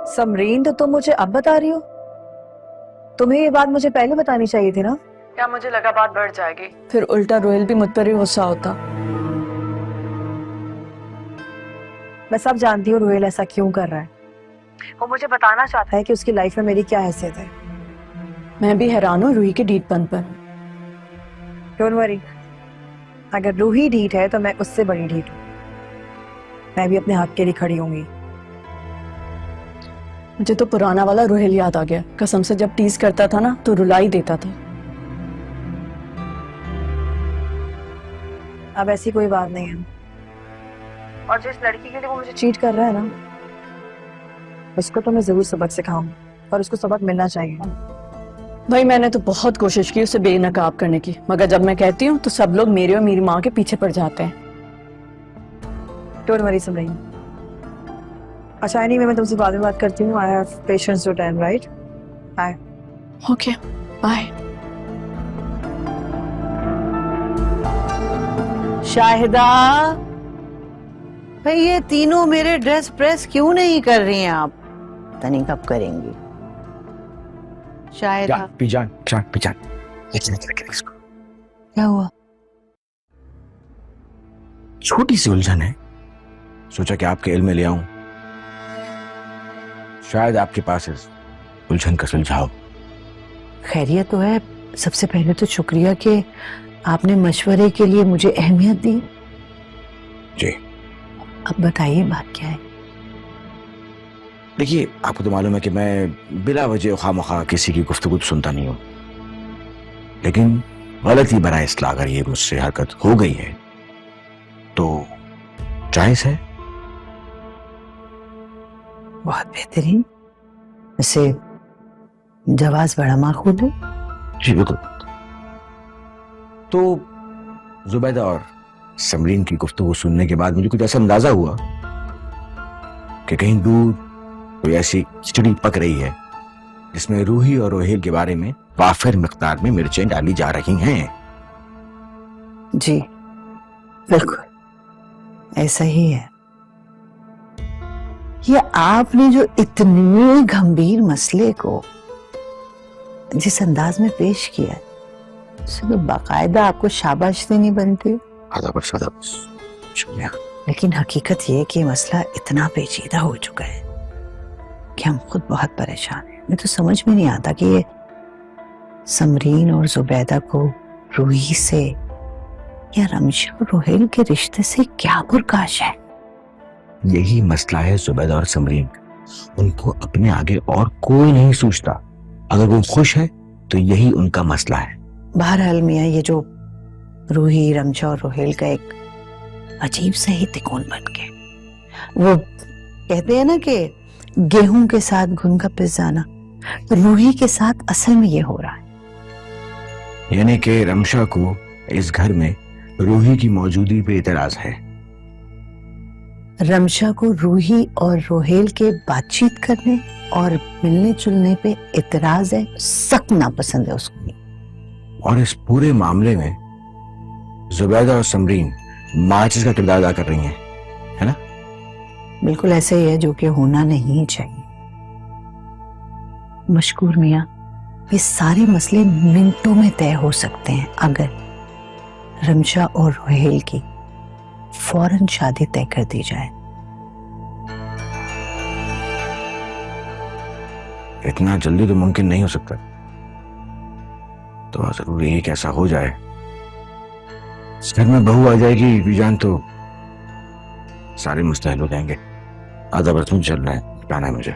समरीन, तो तुम मुझे अब बता रही हो? तुम्हें ये बात मुझे पहले बतानी चाहिए थी ना। क्या मुझे लगा बात बढ़ जाएगी, फिर उल्टा रोहिल भी मुझ पर ही गुस्सा होता। मैं सब जानती हूँ रोहिल ऐसा क्यों कर रहा है। वो मुझे बताना चाहता है कि उसकी लाइफ में मेरी क्या हैसियत है। मैं भी हैरान हूँ रूही के ढीठपन पर। डोंट वरी, अगर रूही ढीठ है तो मैं उससे बड़ी ढीठ हूँ। मैं भी अपने हक के लिए खड़ी होंगी। मुझे तो पुराना वाला रोहिल याद आ गया। कसम से जब टीज करता था ना तो रुला ही देता था। अब ऐसी कोई बात नहीं है। और जिस लड़की के लिए वो मुझे चीट कर रहा है ना, उसको तो मैं जरूर सबक सिखाऊंगी और उसको सबक मिलना चाहिए। भाई मैंने तो बहुत कोशिश की उसे बेनकाब करने की, मगर जब मैं कहती हूँ तो सब लोग मेरे और मेरी माँ के पीछे पड़ जाते हैं। Don't worry Samreen. अच्छा नहीं, मैं तुमसे बाद में बात करती हूँ। I have patience to time, right? Bye. Okay bye. Shahida, भाई ये तीनों मेरे ड्रेस प्रेस क्यों नहीं कर रही हैं आप? पता नहीं कब करेंगी। शाहिदा पिजान क्या हुआ? छोटी सी उलझन है, सोचा कि आपके इल्म में ले आऊं, शायद आपके पास इस उलझन का सुलझाव। खैरियत तो है। सबसे पहले तो शुक्रिया कि आपने मशवरे के लिए मुझे अहमियत दी। जी। अब बताइए बात क्या है? देखिए, आपको तो मालूम है कि मैं बिला वजह खामखा किसी की गुफ्तगू सुनता नहीं हूं, लेकिन गलती बराए इस्लाह अगर ये मुझसे हरकत हो गई है तो जायज है। बहुत बेहतरीन। वैसे जवाज बड़ा माकूल है। जी बिल्कुल। तो जुबैदा और समरीन की गुफ्तगू सुनने के बाद मुझे कुछ ऐसा अंदाजा हुआ कि कहीं दूर कोई ऐसी खिचड़ी पक रही है जिसमें रूही और रोहिल के बारे में वाफिर मिकदार में मिर्चें डाली जा रही हैं। जी बिल्कुल ऐसा ही है। ये आपने जो इतने गंभीर मसले को जिस अंदाज में पेश किया है, उससे तो बाकायदा आपको शाबाश देनी बनती है। शुक्रिया। लेकिन हकीकत ये है कि मसला इतना पेचीदा हो चुका है कि हम खुद बहुत परेशान हैं। मुझे तो समझ में नहीं आता कि ये समरीन और जुबैदा को रूही से या रमशा और रोहिल के रिश्ते से क्या पुरकाश है। यही मसला है जुबैदा और समरीन। उनको अपने आगे और कोई नहीं सोचता। अगर वो खुश है तो यही उनका मसला है। बहरहाल मियां, ये जो रूही, रमशा और रोहिल का एक अजीब सा ही तिकोन बन के, वो कहते हैं ना कि गेहूं के साथ घुन का पिस जाना, रूही के साथ असल में ये हो रहा है। यानी कि रमशा को इस घर में रूही की मौजूदगी पे इतराज है। रमशा को रूही और रोहेल के बातचीत करने और मिलने जुलने पे इतराज है, सख्त नापसंद है उसको। और इस पूरे मामले में जुबैदा और समरीन माचिस का किरदार अदा कर रही हैं, है ना? बिल्कुल ऐसा ही है जो कि होना नहीं चाहिए। मशकूर मियां, ये सारे मसले मिनटों में तय हो सकते हैं अगर रमशा और रोहेल की फौरन शादी तय कर दी जाए। इतना जल्दी तो मुमकिन नहीं हो सकता। तो जरूरी है कि ऐसा हो जाए। इस घर में बहू आ जाएगी बीजान तो सारे मुस्तहल हो जाएंगे। आधा बर्तन चल रहा है, जाना है मुझे।